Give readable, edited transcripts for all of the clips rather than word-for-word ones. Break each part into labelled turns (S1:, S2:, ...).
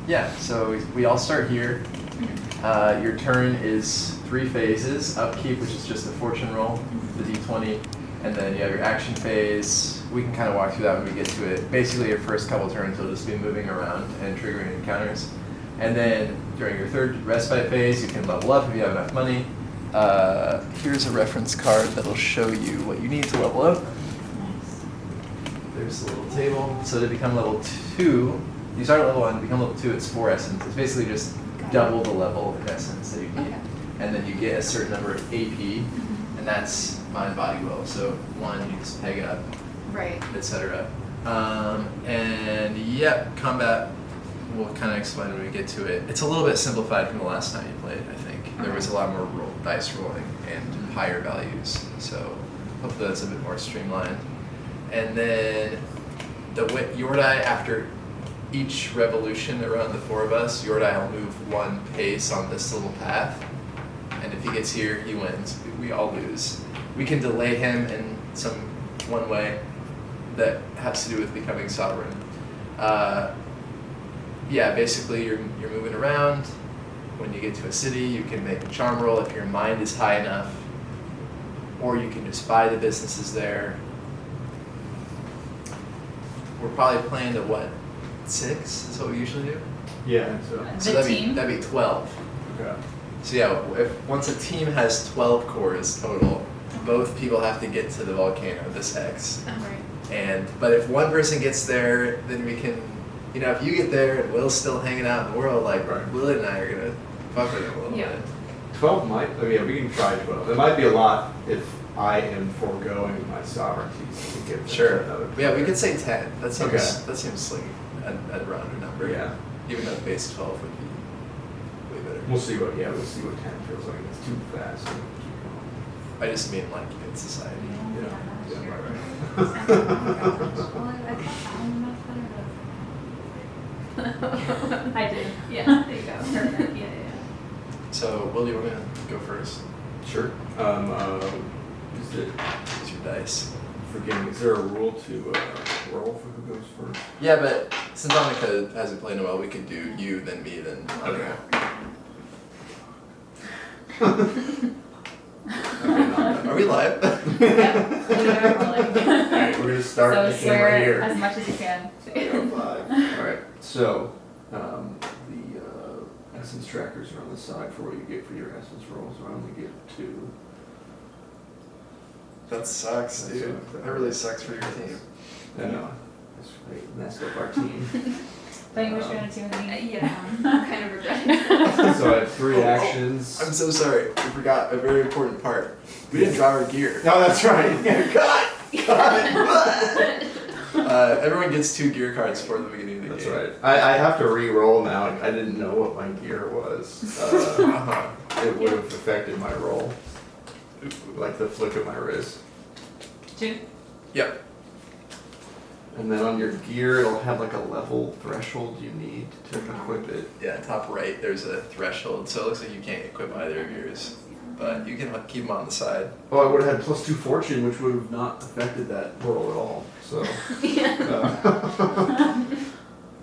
S1: Yeah, so we all start here. Your turn is 3 phases. Upkeep, which is just a fortune roll, the d20, and then you have your action phase. We can kind of walk through that when we get to it. Basically, your first couple turns will just be moving around and triggering encounters. And then during your third respite phase, you can level up if you have enough money. Here's a reference card that'll show you what you need to level up. There's the little table. So to become level 2, you start at level 1, become level 2, it's 4 essence. It's basically just double the level in essence that you need.
S2: Okay.
S1: And then you get a certain number of AP, and that's mind, body, will. So 1, you just peg up,
S2: Right.
S1: etc. And yep, combat, we'll kind of explain when we get to it. It's a little bit simplified from the last time you played, I think. There was a lot more dice rolling and higher values, so hopefully that's a bit more streamlined. And then Yordai, after each revolution around the 4 of us, Yordai will move 1 pace on this little path, and if he gets here, he wins. We all lose. We can delay him in one way that has to do with becoming sovereign. Yeah, basically you're moving around. When you get to a city, you can make a charm roll if your mind is high enough, or you can just buy the businesses there. We're probably playing to what, 6 is what we usually do?
S3: Yeah,
S1: So that'd be 12.
S3: Okay.
S1: So yeah, once a team has 12 cores total, both people have to get to the volcano, this X.
S2: Right.
S1: But if one person gets there, then we can, if you get there and Will's still hanging out in the world, like
S3: Right.
S1: Will and I are gonna fuck with him a little
S2: Yeah.
S1: bit.
S3: 12 might, yeah, we can try 12. It might be a lot if I am foregoing my sovereignties to give them
S1: Sure.
S3: to another
S1: Yeah, we
S3: player.
S1: could say 10. That seems
S3: Okay.
S1: like a rounder number.
S3: Yeah.
S1: Even though base 12 would be way better.
S3: We'll see what 10 feels like. It's too fast. So keep
S1: I just mean like in society.
S3: going. Yeah,
S2: Sure.
S3: right.
S2: I did. Yeah. There you go. Perfect. Yeah.
S1: So Will, do you want to go first?
S3: Sure. Is it,
S1: Use your dice.
S3: forgive me, is there a rule to roll for who goes first?
S1: Yeah, but since Annika hasn't played in a while, we could do you, then me, then Annika. Are we live?
S3: Alright, we're gonna start
S2: So
S3: the camera
S2: swear
S3: here.
S2: as much as you can.
S3: Alright, so the essence trackers are on the side for what you get for your essence rolls. I only get 2.
S1: That sucks,
S3: That
S1: dude.
S3: sucks.
S1: That really sucks for your team.
S3: I know. They messed up our team.
S2: But you wish you had a team with me.
S4: Yeah, I'm kind of regretting.
S3: So I have 3 actions.
S1: I'm so sorry. We forgot a very important part. We didn't draw our gear.
S3: No, that's right. Cut!
S1: Everyone gets 2 gear cards for the beginning of the
S3: That's
S1: game.
S3: right. I have to re-roll now. I didn't know what my gear was.
S1: Uh-huh.
S3: It would have affected my roll. Like the flick of my wrist.
S2: 2.
S1: Yep.
S3: And then on your gear, it'll have like a level threshold you need to equip it.
S1: Yeah, top right, there's a threshold, so it looks like you can't equip either of yours. But you can keep them on the side.
S3: Oh, I would have had +2 fortune, which would have not affected that roll at all. So.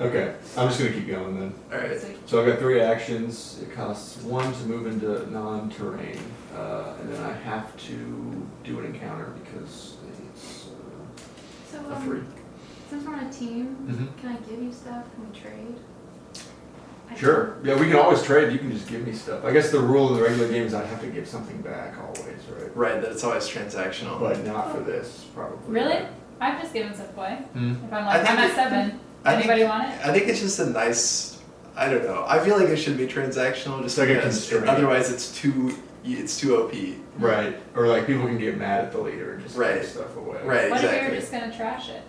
S3: Okay, I'm just gonna keep going then.
S1: Alright.
S3: So I've got 3 actions. It costs 1 to move into non-terrain, and then I have to do an encounter because it's
S4: So,
S3: a free.
S4: since we're on a team,
S3: Mhm.
S4: can I give you stuff? Can we trade?
S3: Sure. Yeah, we can always trade. You can just give me stuff. I guess the rule in the regular game is I have to give something back always, right?
S1: Right, that it's always transactional.
S3: But not for this, probably.
S2: Really? I've just given stuff away.
S3: Hmm.
S2: If I'm
S1: I
S2: like,
S1: think
S2: I'm at
S1: it-
S2: 7.
S1: I think-
S2: Anybody want it?
S1: I think it's just a nice, I don't know. I feel like it should be transactional just
S3: It's like a
S1: because
S3: constraint.
S1: otherwise it's too OP.
S3: Right. Or like people can get mad at the leader and just
S1: Right.
S3: give stuff away.
S1: Right,
S2: What if
S1: exactly.
S2: you're just gonna trash it?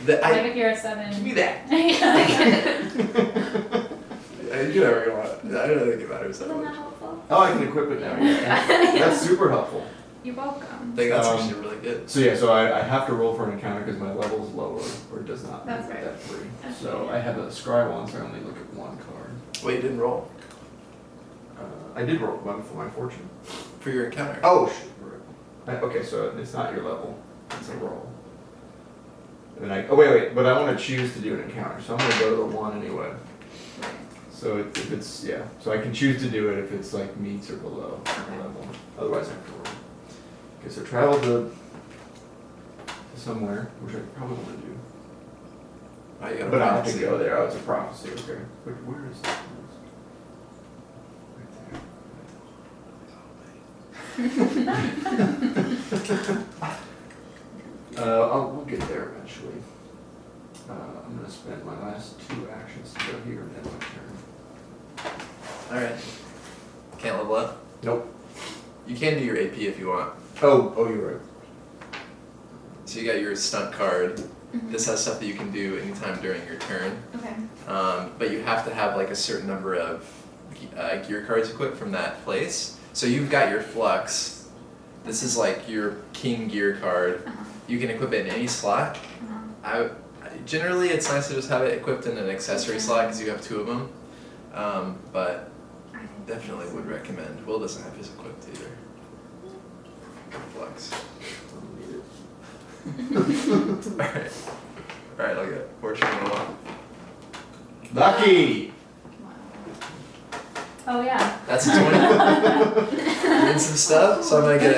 S1: That-
S2: Like if you're a 7.
S1: give me that.
S2: Yeah.
S1: You do whatever you want. I don't think it matters that
S4: Isn't that
S1: much.
S4: helpful?
S3: Oh, I can equip it now. Yeah. That's super helpful.
S4: You're welcome.
S1: I think that's
S3: Um,
S1: actually really good.
S3: So yeah, so I have to roll for an encounter because my level is lower, or it does not make
S4: That's right.
S3: that free.
S4: That's
S3: So
S4: right.
S3: I have a scry one, so I only look at 1 card.
S1: Wait, you didn't roll
S3: I did roll one for my fortune.
S1: for your encounter.
S3: Oh, shit. Okay, so it's not your level. It's a roll. And then wait, but I want to choose to do an encounter, so I'm going to go to the 1 anyway. So if it's, yeah, so I can choose to do it if it's like meets or below
S4: Okay.
S3: level, otherwise I have to roll. Okay, so travel to somewhere, which I probably wanna do.
S1: Oh, you got a
S3: But I have to
S1: prophecy.
S3: go there, oh, it's a prophecy, okay. Where is that? We'll get there eventually. I'm gonna spend my last 2 actions to go here and then my turn.
S1: Alright. Can't level up?
S3: Nope.
S1: You can do your AP if you want.
S3: Oh, you're right.
S1: So you got your stunt card.
S4: Mhm.
S1: This has stuff that you can do anytime during your turn.
S4: Okay.
S1: But you have to have like a certain number of gear cards equipped from that place. So you've got your flux. This is like your king gear card.
S4: Uh-huh.
S1: You can equip it in any slot.
S4: Uh-huh.
S1: Generally, it's nice to just have it equipped in an accessory slot because you have 2 of them. But
S4: I didn't
S1: definitely would recommend. Will doesn't have his equipped either. Flux. Alright. Alright, I'll get fortune roll.
S3: Lucky!
S4: Wow.
S2: Oh, yeah.
S1: That's a 20. Doing some stuff, so I'm gonna get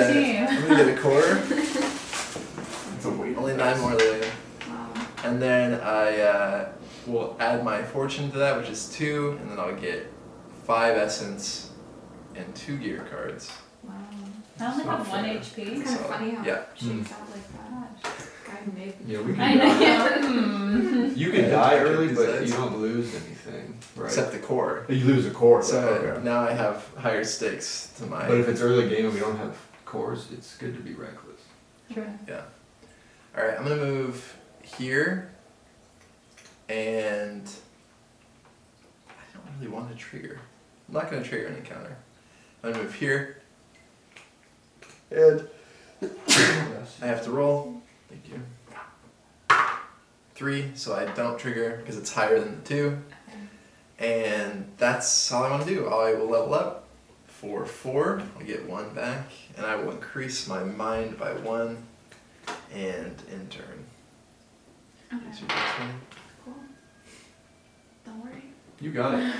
S1: a core.
S3: It's a weight.
S1: Only 9 more later.
S4: Wow.
S1: And then I will add my fortune to that, which is 2, and then I'll get 5 essence and 2 gear cards.
S4: Wow.
S2: I only
S3: It's not
S2: have 1
S3: fair.
S4: It's
S2: HP.
S4: kind of
S1: So,
S4: funny how
S1: yeah.
S4: it shakes out like that. Guy who made
S3: Yeah, we
S2: I
S3: can
S2: know.
S3: die.
S2: Yeah.
S3: You can die early, but
S1: Besides-
S3: you don't lose anything, right?
S1: Except the core.
S3: You lose a core,
S1: So
S3: okay.
S1: now I have higher stakes to my.
S3: But if it's early game and we don't have cores, it's good to be reckless.
S2: True.
S1: Yeah. Alright, I'm gonna move here. And I don't really want to trigger. I'm not gonna trigger an encounter. I'm gonna move here. And I have to roll. Thank you. 3, so I don't trigger because it's higher than the 2. And that's all I want to do. I will level up for 4. I'll get 1 back, and I will increase my mind by 1 and in turn.
S4: Okay.
S1: So you get 20.
S4: Cool. Don't worry.
S3: You got it.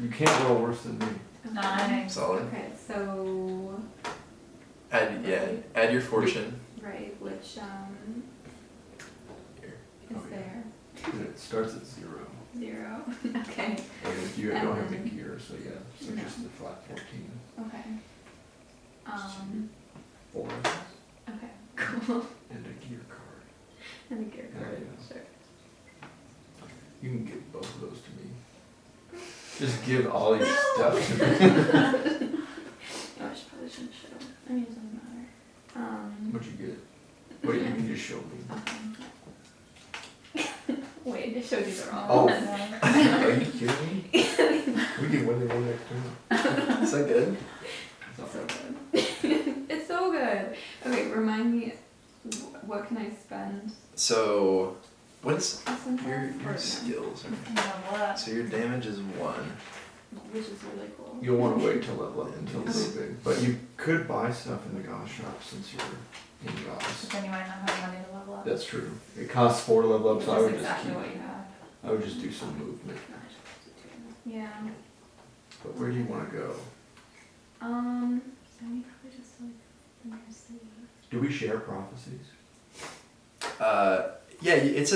S3: You can't roll worse than me.
S2: 9.
S1: Solid.
S4: Okay, so
S1: Add your fortune.
S4: right, which
S1: Here.
S4: is
S3: Oh, yeah.
S4: there?
S3: And it starts at 0.
S4: 0. Okay.
S3: And if you don't have any gear, so yeah, so
S4: No.
S3: just the flat 14.
S4: Okay.
S3: 4
S4: Okay. Cool.
S3: and a gear card.
S4: And a gear
S3: There
S4: card.
S3: you go.
S4: Sure.
S3: You can give both of those to me. Just give all your stuff to me.
S4: Oh, I probably shouldn't show. I mean, it doesn't matter.
S3: What'd you get? Wait, you can just show me.
S4: Wait, I just showed you the wrong
S3: Oh.
S4: one.
S3: Are you kidding me? We can win the one next turn.
S1: Is that good?
S4: So good. It's so good. Okay, remind me, what can I spend?
S1: So, what's
S4: Essence
S1: your
S4: on? Or no?
S1: skills?
S2: Level up.
S1: So your damage is 1.
S4: Which is really cool.
S3: You'll want to wait to level up until it's
S4: Okay.
S3: big. But you could buy stuff in the Goss shop since you're in Goss.
S2: But then you might not have money to level up.
S3: That's true. It costs 4 to level up, so I
S2: That's
S3: would just
S2: exactly
S3: keep.
S2: what you have.
S3: I would just do some movement.
S4: Yeah.
S3: But where do you want to go?
S4: I mean, probably just like the near city.
S3: Do we share prophecies?
S1: Yeah, it's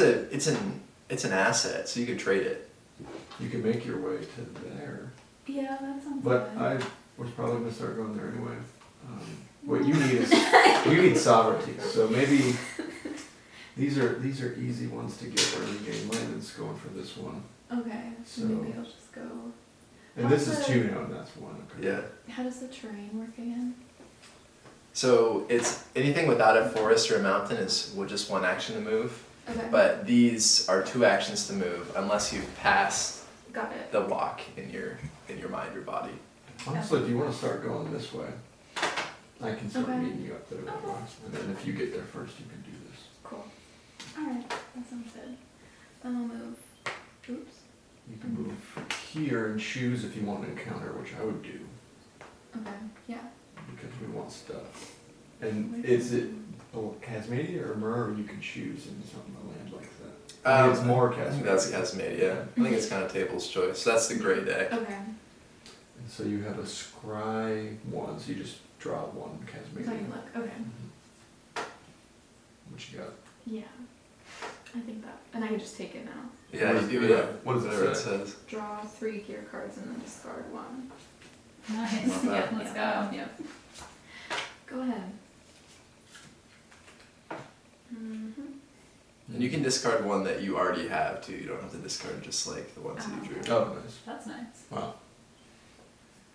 S1: an asset, so you could trade it.
S3: You can make your way to there.
S4: Yeah, that sounds
S3: But
S4: good.
S3: I was probably gonna start going there anyway. What you need is you need sovereignty. So maybe these are easy ones to get early game. Landon's going for this one,
S4: Okay, so
S3: So-
S4: maybe I'll just go.
S3: and this is
S4: How's
S3: 2 now, and that's 1. Okay.
S1: Yeah.
S4: How does the terrain work again?
S1: So it's anything without a forest or a mountain is just 1 action to move.
S4: Okay.
S1: But these are 2 actions to move unless you've passed
S4: Got it.
S1: the lock in your mind or body.
S3: Honestly, if you want to start going this way, I can start
S4: Okay.
S3: meeting you up there that way. And then if you get there first, you can do this.
S4: Cool. Alright, that sounds good. Then I'll move. Oops.
S3: You can move here and choose if you want to encounter, which I would do,
S4: Okay, yeah.
S3: because we want stuff. And is it Cascadia or Myrrh, you can choose in something a land like that? It's more
S1: I think
S3: Cascade.
S1: that's Cascade, yeah. I think it's kind of table's choice. That's the gray deck.
S4: Okay.
S3: And so you have a scry 1, so you just draw 1 Cascade.
S4: Let me look. Okay.
S3: What you got?
S4: Yeah. I think that, and I can just take it now.
S1: Yeah,
S3: What
S1: you
S3: is-
S1: do
S3: yeah,
S1: it.
S3: what does it
S1: Whatever
S3: say?
S1: says.
S4: Draw 3 gear cards and then discard 1.
S2: Nice.
S1: Not bad.
S2: Yeah, let's go.
S4: Yep. Go ahead. Mm-hmm.
S1: And you can discard one that you already have too. You don't have to discard just like the ones that you drew.
S3: Oh, nice.
S2: That's nice.
S3: Wow.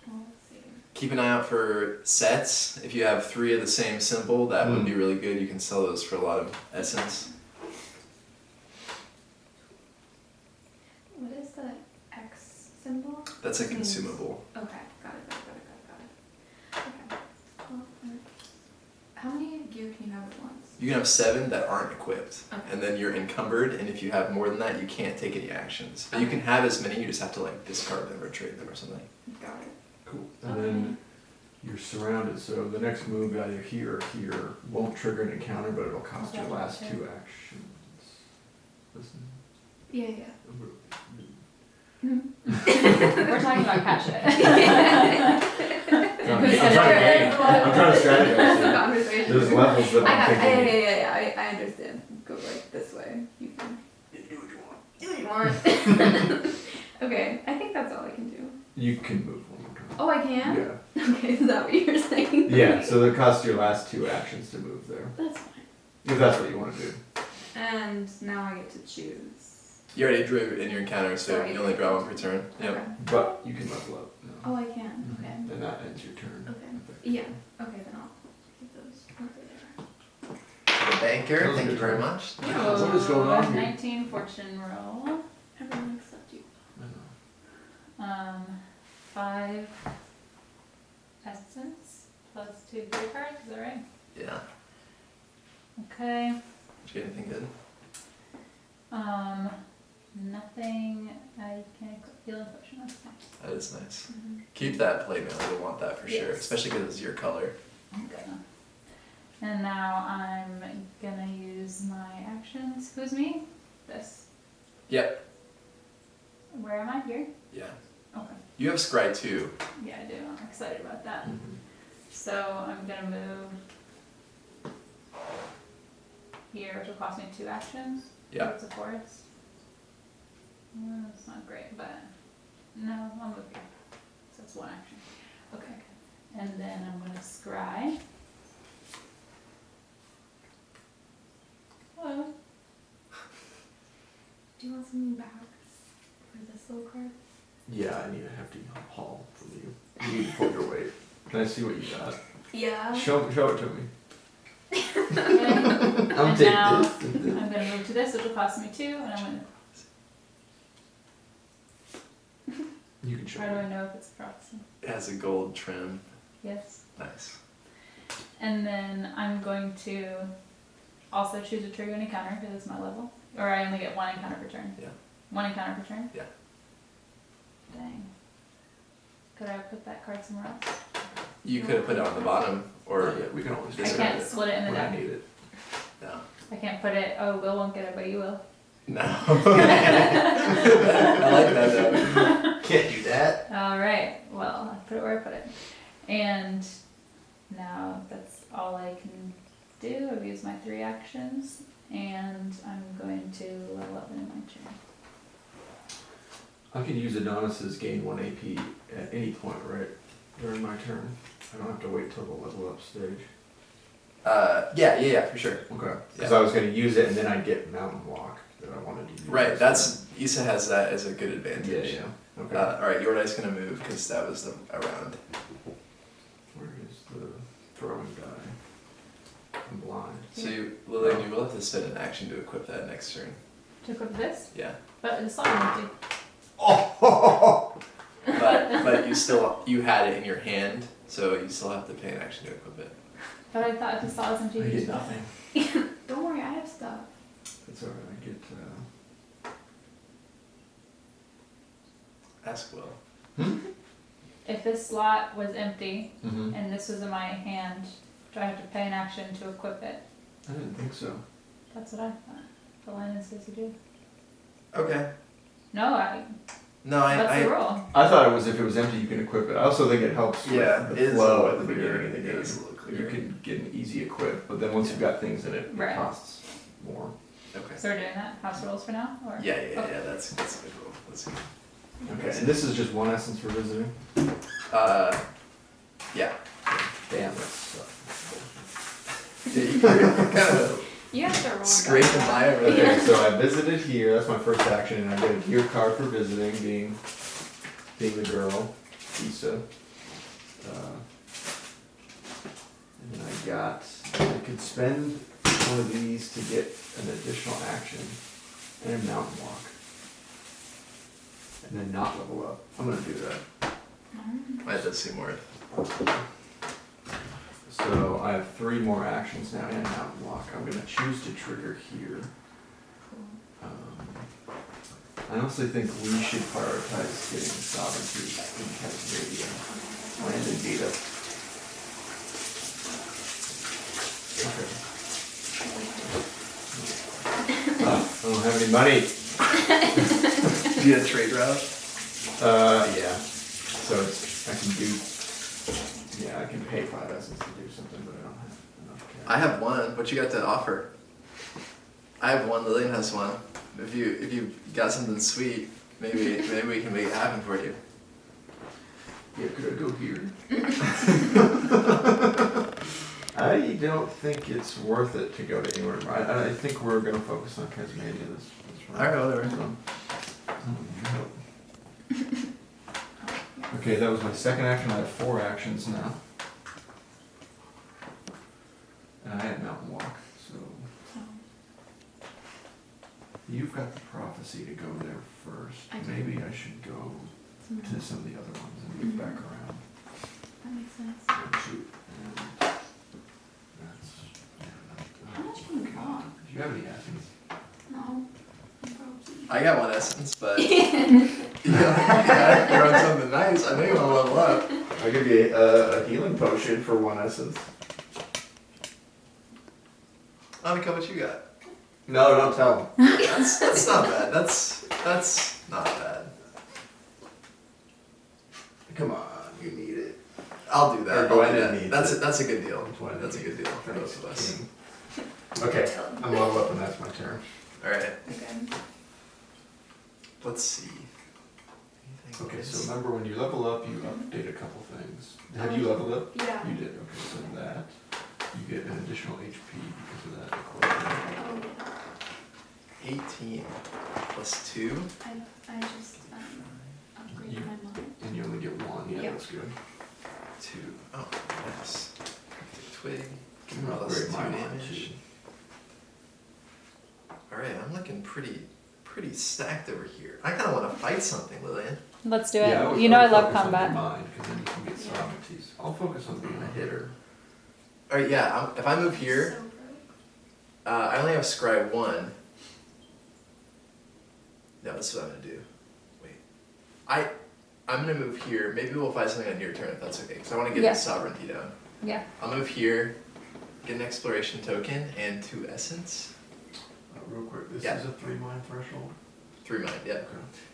S4: Well, let's see.
S1: Keep an eye out for sets. If you have 3 of the same symbol, that would be really good. You can sell those for a lot of essence.
S4: What is the X symbol?
S1: That's a
S4: Means-
S1: consumable.
S4: Okay, got it. Okay. Well, how many gear can you have at once?
S1: You can have 7 that aren't equipped,
S4: Okay.
S1: and then you're encumbered. And if you have more than that, you can't take any actions. But you can have as many. You just have to like discard them or trade them or something.
S4: Got it.
S3: Cool. And then you're surrounded, so the next move either here or here won't trigger an encounter, but it'll cost your last 2 actions. Listen.
S4: Yeah.
S2: We're talking about catch it.
S3: I'm trying to strategize.
S4: That's the
S3: here.
S4: conversation.
S3: There's levels that
S4: I
S3: I'm
S4: got.
S3: thinking.
S4: Yeah. I understand. Go like this way. You can do what you want. Okay, I think that's all I can do.
S3: You can move one more time.
S4: Oh, I can.
S3: Yeah.
S4: Okay, is that what you're saying?
S3: Yeah, so it costs your last 2 actions to move there.
S4: That's fine.
S3: If that's what you want to do.
S4: And now I get to choose.
S1: You already drew in your encounter, so
S4: Sorry.
S1: you only draw 1 per turn. Yep.
S4: Okay.
S3: But you can level up now.
S4: Oh, I can. Okay.
S3: And that ends your turn.
S4: Okay. Yeah. Okay, then I'll keep those over there.
S1: The banker.
S3: Those are
S1: Thank you
S3: good
S1: very
S3: turns.
S1: much.
S3: Yeah, what is going on here?
S2: 19 fortune roll.
S4: Everyone except you.
S3: I know.
S2: 5 essence plus 2 gear cards. Is that right?
S1: Yeah.
S2: Okay.
S1: Did you get anything good?
S2: Nothing. I can't equip healing potion. That's fine.
S1: That is nice. Keep that plate mail. You'll want that for sure,
S2: Yes.
S1: especially because it's your color.
S2: Okay. And now I'm gonna use my actions. Who's me? This.
S1: Yep.
S2: Where am I? Here?
S1: Yeah.
S2: Okay.
S1: You have Scry too.
S2: Yeah, I do. I'm excited about that.
S3: Mhm.
S2: So I'm gonna move here, which will cost me 2 actions.
S1: Yeah.
S2: It's a forest. It's not great, but no, I'll move here. So it's 1 action. Okay. And then I'm gonna scry. Hello.
S4: Do you want something back for this little card?
S3: Yeah, I need a hefty haul from you. You need to pull your weight. Can I see what you got?
S4: Yeah.
S3: Show it to me.
S2: Okay.
S3: I'll
S2: And
S3: take
S2: now
S3: this.
S2: I'm gonna move to this, which will cost me 2, and I'm gonna.
S3: You can show
S2: How do
S3: me.
S2: I know if it's proxy?
S1: It has a gold trim.
S2: Yes.
S1: Nice.
S2: And then I'm going to also choose a trigger and encounter because it's my level. Or I only get 1 encounter per turn.
S1: Yeah.
S2: 1 encounter per turn?
S1: Yeah.
S2: Dang. Could I put that card somewhere else?
S1: You could have put it on the bottom, or
S3: Yeah, we can always
S2: I
S1: Discard
S2: can't
S1: it.
S2: split it in the
S3: when I
S2: deck.
S3: need it.
S1: no.
S2: I can't put it, oh, Will won't get it, but you will.
S1: No. I like that though. Can't do that.
S2: Alright, well, I put it where I put it. And now that's all I can do. I've used my 3 actions. And I'm going to level up in my turn.
S3: I could use Adonis's gain 1 AP at any point, right? During my turn. I don't have to wait till the level up stage.
S1: Yeah, for sure.
S3: Okay. Because
S1: Yeah.
S3: I was going to use it and then I'd get Mountain Walk that I wanted to use.
S1: Right. That's Issa has that as a good advantage.
S3: Yeah. Okay.
S1: All right, your dice gonna move because that was the round.
S3: Where is the throwing die? I'm blind.
S1: So Lillian, you will have to spend an action to equip that next turn.
S2: To equip this?
S1: Yeah.
S2: But the slot is empty.
S3: Oh!
S1: But you had it in your hand, so you still have to pay an action to equip it.
S2: But I thought if the slot was empty,
S3: I
S2: you
S3: get
S2: just
S3: nothing.
S4: Don't worry, I have stuff.
S3: That's alright. I get.
S1: Ask Will.
S2: If this slot was empty
S3: Mm-hmm.
S2: and this was in my hand, do I have to pay an action to equip it?
S3: I didn't think so.
S2: That's what I thought. The line says you do.
S1: Okay.
S2: No, that's the rule.
S3: I thought it was if it was empty, you can equip it. I also think it helps
S1: Yeah,
S3: with
S1: it
S3: the
S1: is
S3: flow
S1: a
S3: at the
S1: little
S3: beginning of
S1: clearer.
S3: the
S1: It
S3: game.
S1: is a little
S3: You
S1: clearer.
S3: can get an easy equip, but then once you've got things in it,
S2: Right.
S3: it costs more.
S1: Okay.
S2: So we're doing that house rules for now, or
S1: Yeah,
S2: Okay.
S1: that's a good rule. That's good.
S3: Okay, and this is just one essence for visiting?
S1: Yeah.
S3: Damn, that's
S1: Yeah, you kind of
S4: You have to roll.
S1: scraping by over
S3: Okay,
S1: there.
S3: so I visited here, that's my first action, and I get a gear card for visiting, being the girl, Lisa. And then I could spend one of these to get an additional action and a mountain walk. And then not level up. I'm gonna do that.
S1: That does seem worth.
S3: So I have 3 more actions now and mountain walk. I'm gonna choose to trigger here. I honestly think we should prioritize getting sovereignty in Cascadia. Land and Vita. Okay. I don't have any money.
S1: You get a trade route?
S3: Yeah. So I can do, I can pay 5 essence to do something, but I don't have enough cash.
S1: I have one. What you got to offer? I have one. Lillian has one. If you got something sweet, maybe we can make it happen for you.
S3: Yeah, could I go here? I don't think it's worth it to go to Ingram. I think we're gonna focus on Tasmania this round.
S1: Alright, whatever.
S3: Okay, that was my second action. I have 4 actions now. And I had Mountain Walk, so you've got the prophecy to go there first.
S4: I do.
S3: Maybe I should go to some of the other ones and move back around.
S4: That makes sense.
S3: Oh, shoot. And that's,
S4: How much can you walk?
S3: do you have any essence?
S4: No.
S1: I got one essence, but yeah, you're on something nice. I know you want to level up.
S3: I'll give you a healing potion for 1 essence.
S1: Annika, what you got?
S3: No, don't tell him.
S1: That's not bad. That's not bad.
S3: Come on, you need it.
S1: I'll do that.
S3: Or
S1: I'll do
S3: Gwen
S1: that.
S3: needs
S1: That's
S3: it.
S1: that's a good deal.
S3: Gwen
S1: That's a good
S3: needs
S1: deal
S3: it.
S1: for both of us.
S3: Okay, I'm level up and that's my turn.
S1: All right.
S4: Okay.
S1: Let's see. Anything
S3: Okay,
S1: else?
S3: so remember when you level up, you update a couple things. Have you leveled up?
S4: Yeah.
S3: You did, okay, so that, you get an additional HP because of that equipment.
S4: Oh,
S1: 18 plus 2.
S4: I just upgraded
S3: You-
S4: my mind.
S3: And you only get 1, yeah,
S4: Yep.
S3: that's good.
S1: 2. Oh, nice. Twig.
S3: I'm gonna
S1: Plus
S3: upgrade
S1: 2
S3: my mind
S1: damage.
S3: too.
S1: Alright, I'm looking pretty stacked over here. I kind of want to fight something, Lillian.
S2: Let's do
S3: Yeah,
S2: it.
S3: would-
S2: You know I
S3: would
S2: love
S3: focus on your
S2: combat.
S3: mind, because then you can get sovereignties. I'll focus on being a hitter.
S1: Alright, yeah, if I move here,
S4: So broke.
S1: I only have Scribe 1. No, this is what I'm going to do. Wait. I'm going to move here. Maybe we'll fight something on your turn if that's okay, because I want to get
S2: Yeah.
S1: the sovereignty down.
S2: Yeah.
S1: I'll move here, get an exploration token, and 2 essence.
S3: Real quick, this
S1: Yeah.
S3: is a 3 mind threshold.
S1: 3 mind, yeah.
S3: Okay.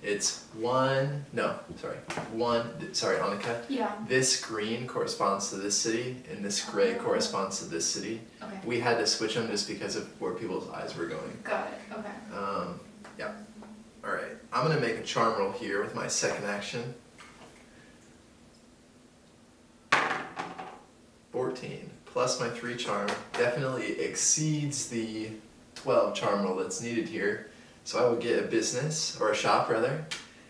S1: It's 1, no, sorry. 1, sorry, Annika.
S4: Yeah.
S1: This green corresponds to this city, and this gray
S4: Oh.
S1: corresponds to this city.
S4: Okay.
S1: We had to switch them just because of where people's eyes were going.
S4: Got it. Okay.
S1: Yeah. Alright, I'm gonna make a charm roll here with my second action. 14 plus my 3 charm definitely exceeds the 12 charm roll that's needed here. So I will get a business, or a shop rather.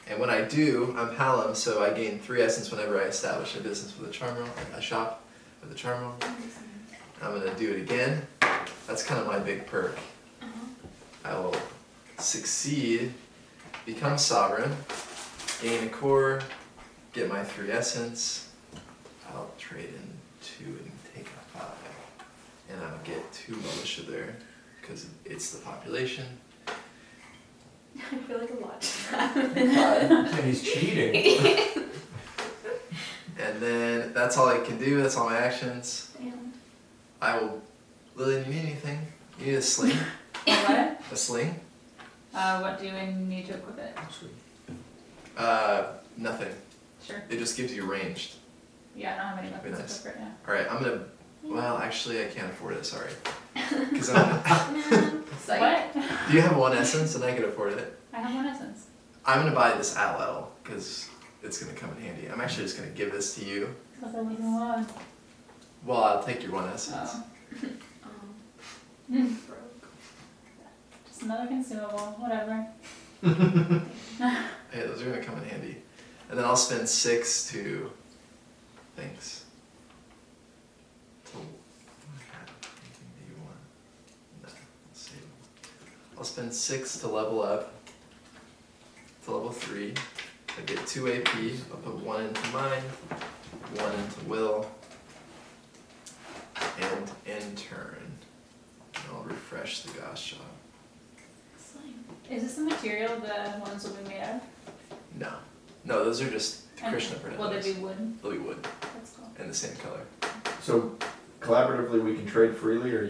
S1: And when I do, I'm Hallam, so I gain 3 essence whenever I establish a business with a charm roll, a shop with a charm roll.
S4: That makes sense.
S1: I'm gonna do it again. That's kind of my big perk.
S4: Uh-huh.
S1: I will succeed, become sovereign, gain a core, get my 3 essence. I'll trade in 2 and take a 5. And I'll get 2 militia there, because it's the population.
S4: I feel like a lot just happened.
S3: He's cheating.
S1: And then that's all I can do, that's all my actions.
S4: Damn.
S1: I will, Lillian, you need anything? You need a sling?
S2: What?
S1: A sling?
S2: What do I need to equip it?
S1: Nothing.
S2: Sure.
S1: It just gives you ranged.
S2: Yeah, I don't have any
S1: Be
S2: weapons
S1: nice.
S2: equipped right now.
S1: Alright, I'm gonna. Well, actually, I can't afford it, sorry. Because I'm gonna.
S2: What?
S1: Do you have 1 essence and I can afford it?
S2: I have 1 essence.
S1: I'm gonna buy this Atlatl because it's gonna come in handy. I'm actually just gonna give this to you.
S2: Because I wasn't one.
S1: Well, I'll take your 1 essence.
S2: Oh.
S4: Broke.
S2: Just another consumable, whatever.
S1: Hey, those are gonna come in handy. And then I'll spend 6 to. Thanks. To. Anything that you want. No, let's see. I'll spend 6 to level up to level 3. I get 2 AP. I'll put 1 into mine, 1 into Will, and in turn, I'll refresh the Gosh shop.
S2: Is this the material the ones will be made of?
S1: No, no, those are just
S2: And
S1: Krishna printed.
S2: will they
S1: those.
S2: be wood?
S1: They'll be wood
S2: That's cool.
S1: and the same color.
S3: So collaboratively, we can trade freely, or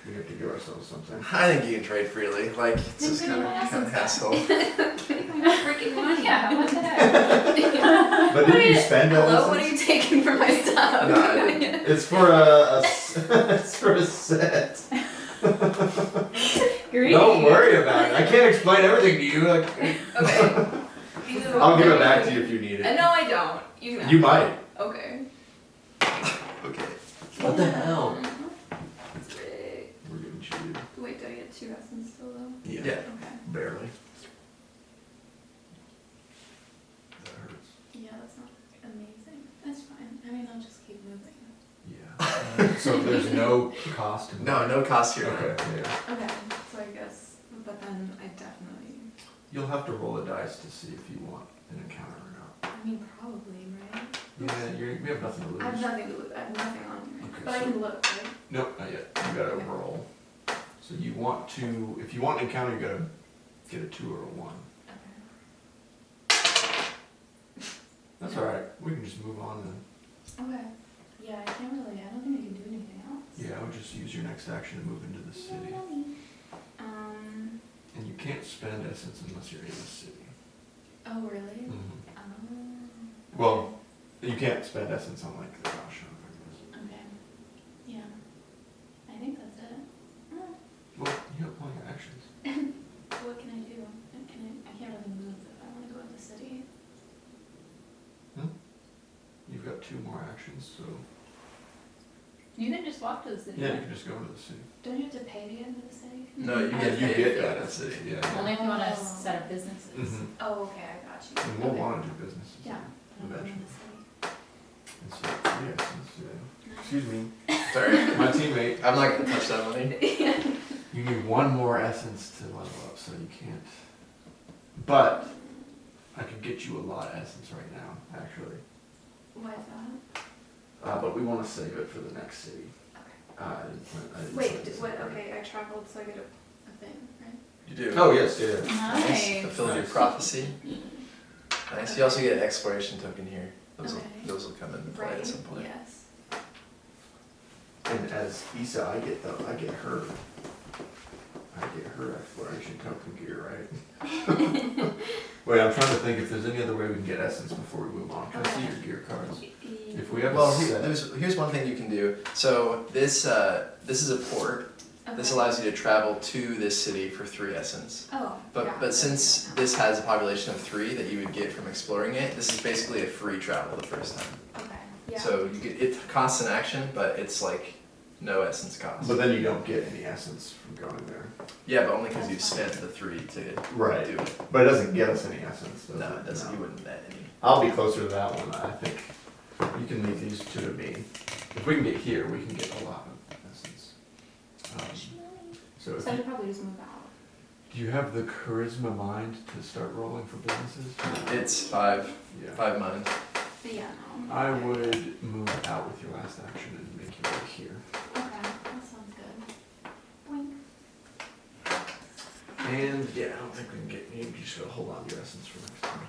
S3: we have to give ourselves something.
S1: I think you can trade freely. Like it's just
S2: Then
S1: kind of
S2: give me my
S1: hassle.
S4: Freaking money.
S2: Yeah, what the heck?
S3: But didn't you spend
S4: Hello,
S3: essence?
S4: what are you taking for my stuff?
S1: No, I didn't.
S3: It's for it's for a set.
S2: Greedy.
S3: Don't worry about it. I can't explain everything to you. Like,
S4: Okay.
S3: I'll give it back to you if you need it.
S4: No, I don't. You can have
S3: You
S4: it.
S3: might.
S4: Okay.
S1: Okay.
S3: What the hell?
S4: That's great.
S3: We're getting cheated.
S4: Wait, do I get 2 essence still though?
S1: Yeah.
S4: Okay.
S3: Barely. That hurts.
S4: Yeah, that's not amazing. That's fine. I mean, I'll just keep moving.
S3: Yeah. So there's no cost. to
S1: No, no cost here.
S3: Okay. Yeah.
S4: Okay, so I guess, but then I definitely,
S3: You'll have to roll a dice to see if you want an encounter or not.
S4: I mean, probably, right?
S3: Yeah, we have nothing to lose.
S4: I have nothing to lose. I have nothing on me.
S3: Okay,
S4: But I
S3: so-
S4: can look, right?
S3: Nope, not yet. You gotta
S4: Okay.
S3: roll. So you want to, if you want an encounter, you gotta get a 2 or a 1.
S4: Okay.
S3: That's alright. We can just move on then.
S4: Okay. Yeah, I can't really, I don't think I can do anything else.
S3: Yeah, I would just use your next action to move into the city. And you can't spend essence unless you're in the city.
S4: Oh, really?
S3: Mm-hmm. Well, you can't spend essence on like the Gosh shop, I guess.
S4: Okay. Yeah. I think that's it.
S3: Well, you have plenty of actions.
S4: What can I do? I can't really move if I want to go in the city.
S3: You've got 2 more actions, so
S2: You can just walk to the city.
S3: yeah, you can just go into the city.
S4: Don't you have to pay to get into the city?
S1: No, you
S3: Yeah,
S1: get
S3: you
S1: paid
S3: get
S1: for
S3: that
S1: that
S3: at
S1: city.
S3: city. Yeah.
S2: Only if you want to
S4: Oh.
S2: set up businesses.
S3: Mm-hmm.
S4: Oh, okay, I got you.
S3: And we'll
S4: Okay.
S3: want to do businesses.
S4: Yeah. I'll go in
S3: Eventually.
S4: the city.
S3: And so, yeah, since, excuse me,
S1: Sorry.
S3: my teammate.
S1: I'm not gonna touch that money.
S3: You need 1 more essence to level up, so you can't. But I could get you a lot of essence right now, actually.
S4: Why is that?
S3: But we want to save it for the next city.
S4: Okay.
S3: I didn't
S4: Wait,
S3: plan this
S4: what,
S3: out.
S4: okay, I traveled so I get a thing, right?
S1: You do.
S3: Oh yes, yeah.
S2: Nice.
S1: Fulfilled your
S3: Nice.
S1: prophecy. Nice. You also get an exploration token here.
S4: Okay.
S1: Those will come into play
S4: Right,
S1: at some point.
S4: yes.
S3: And as Issa, I get her. I get her exploration token gear, right? Wait, I'm trying to think if there's any other way we can get essence before we move on. Can I see your gear cards? If we have
S1: Well,
S3: a set.
S1: here's one thing you can do. So this is a port. This allows you to travel to this city for 3 essence.
S4: Oh,
S1: But
S4: yeah,
S1: but
S4: that's
S1: since
S4: good
S1: this has a population of 3 that you would get from exploring it, this is basically a free travel the first time.
S4: now. Okay, yeah.
S1: So you get it costs an action, but it's like no essence cost.
S3: But then you don't get any essence from going there.
S1: Yeah, but only because you've spent the 3 to
S3: Right.
S1: do it.
S3: But it doesn't get us any essence. does
S1: No,
S3: it?
S1: it doesn't.
S3: No.
S1: You wouldn't net any.
S3: I'll be closer to that one. I think you can leave these 2 to me. If we can get here, we can get a lot of essence. So if
S4: So I
S3: you,
S4: should probably just move out.
S3: do you have the charisma mind to start rolling for businesses?
S1: It's 5
S3: Yeah.
S1: mind.
S4: But yeah, no.
S3: I would move out with your last action and make your way here.
S4: Okay, that sounds good. Boink.
S3: And yeah, I don't think we can get any. You just gotta hold on to your essence for next time.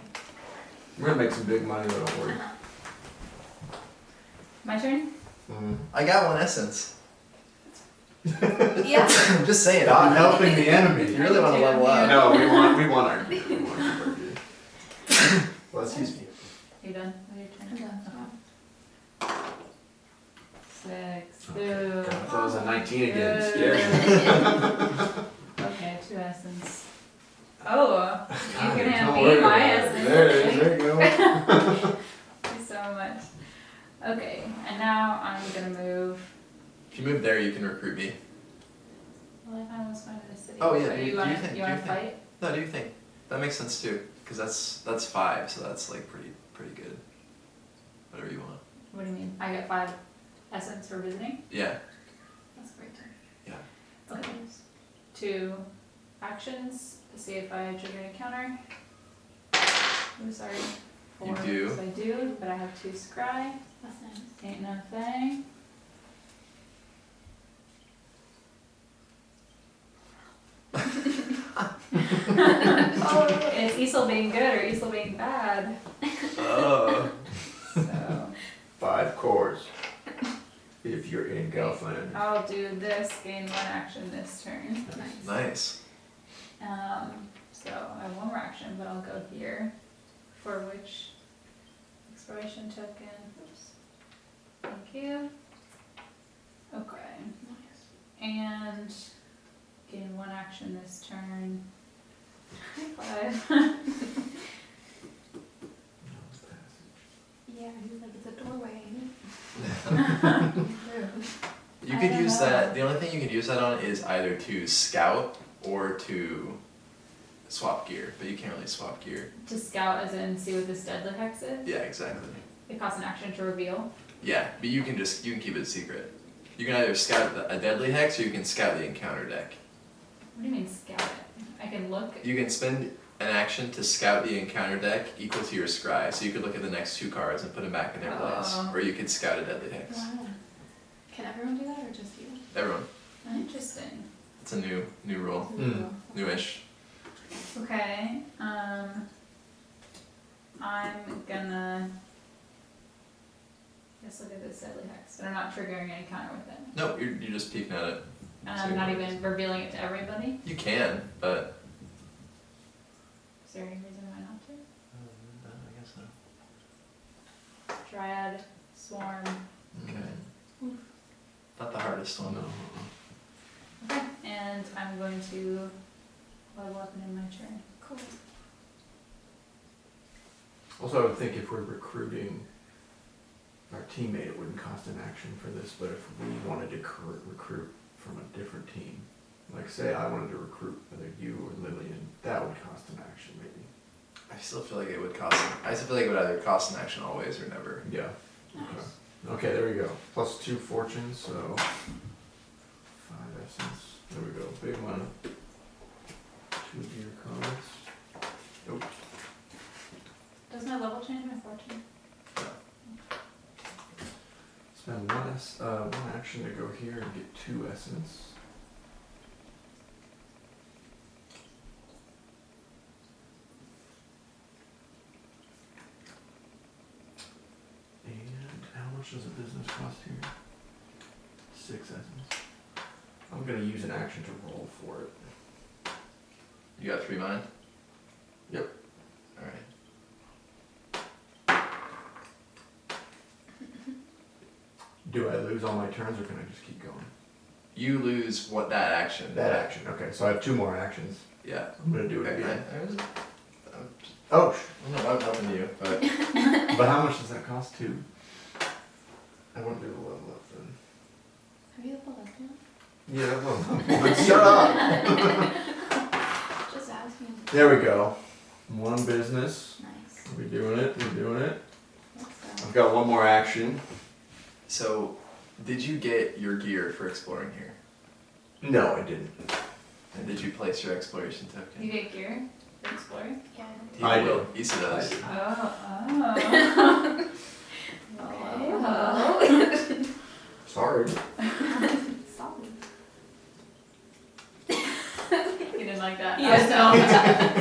S3: We're gonna make some big money, but don't worry.
S2: My turn?
S1: I got 1 essence.
S4: Yeah.
S1: I'm just saying.
S3: Not helping the enemy.
S1: You really want to level up.
S3: No, we want our gear. We want our gear. Well, excuse me.
S2: You done with your turn?
S4: I'm done.
S2: Six.
S3: Okay.
S2: Boo.
S3: God, that was a 19 again.
S2: Boo.
S3: Scary.
S2: Okay, 2 essence. Oh, you
S3: God,
S2: can
S3: don't
S2: have
S3: worry
S2: me my
S3: about it.
S2: essence.
S3: There it is. There you go.
S2: Thank you so much. Okay, and now I'm gonna move.
S1: If you move there, you can recruit me.
S2: Well, I thought I was going to the city.
S1: Oh, yeah,
S2: Or
S1: do
S2: you
S1: you
S2: wanna,
S1: think-
S2: you
S1: do
S2: wanna
S1: you think-
S2: fight?
S1: No, do you think that makes sense too? Because that's 5, so that's like pretty good. Whatever you want.
S2: What do you mean? I get 5 essence for visiting?
S1: Yeah.
S2: That's a great turn.
S1: Yeah.
S2: Okay. 2 actions to see if I trigger an encounter. I'm sorry. 4.
S1: You do.
S2: So I do, but I have 2 scry.
S4: That's nice.
S2: Ain't no thing. Oh, is Isel being good or Isel being bad?
S1: Oh.
S2: So
S3: 5 cores. If you're in Galfland.
S2: I'll do this, gain 1 action this turn.
S4: Nice.
S1: Nice.
S2: So I have 1 more action, but I'll go here. For which exploration token. Oops. Thank you. Okay. And gain 1 action this turn. High 5.
S4: Yeah, he's like, it's a doorway.
S1: You
S2: I
S1: could
S2: don't
S1: use
S2: know.
S1: that. The only thing you could use that on is either to scout or to swap gear, but you can't really swap gear.
S2: To scout as in see what this deadly hex is.
S1: Yeah, exactly.
S2: It costs an action to reveal.
S1: Yeah, but you can keep it secret. You can either scout a deadly hex or you can scout the encounter deck.
S2: What do you mean scout it? I can look.
S1: You can spend an action to scout the encounter deck equal to your scry, so you could look at the next 2 cards and put them back in their place,
S2: Oh.
S1: or you could scout a deadly hex.
S4: Wow. Can everyone do that or just you?
S1: Everyone,
S2: Interesting.
S1: it's a new rule,
S3: Hmm.
S1: newish.
S2: Okay. I'm gonna just look at this deadly hex, but I'm not triggering an encounter with it.
S1: Nope, you're just peeking at it.
S2: And
S1: See
S2: I'm not
S1: what it
S2: even revealing it to everybody.
S1: You can, but
S2: Is there any reason why not to?
S1: I guess so.
S2: Dryad, swarm.
S1: Okay. Not the hardest
S3: Oh,
S1: one.
S3: no.
S2: Okay. And I'm going to level up and in my turn.
S4: Cool.
S3: Also, I would think if we're recruiting our teammate, it wouldn't cost an action for this, but if we wanted to recruit from a different team, like say I wanted to recruit either you or Lillian, that would cost an action maybe.
S1: I still feel like it would cost. I still feel like it would either cost an action always or never.
S3: Yeah.
S4: Nice.
S3: Okay, there we go. Plus 2 fortunes, so 5 essence. There we go. Big one. 2 gear cards. Nope.
S2: Does my level change my fortune?
S3: Spend 1 action to go here and get 2 essence. And how much does a business cost here? 6 essence. I'm gonna use an action to roll for it.
S1: You got 3 mana?
S3: Yep.
S1: Alright.
S3: Do I lose all my turns or can I just keep going?
S1: You lose that action.
S3: That action, okay, so I have 2 more actions.
S1: Yeah.
S3: I'm gonna do it
S1: Okay.
S3: again.
S1: I
S3: Oh,
S1: don't know why I'm helping you, but
S3: but how much does that cost too? I want to do the level up then.
S4: Have you leveled up yet?
S3: Yeah, well, shut up.
S4: Just asking.
S3: There we go. 1 business.
S4: Nice.
S3: We're doing it, we're doing it.
S4: Let's go.
S3: I've got 1 more action.
S1: so did you get your gear for exploring here?
S3: No, I didn't.
S1: And did you place your exploration token?
S2: You get gear for exploring?
S4: Yeah.
S1: He
S3: I
S1: will.
S3: did.
S1: Issa does.
S2: Oh, oh.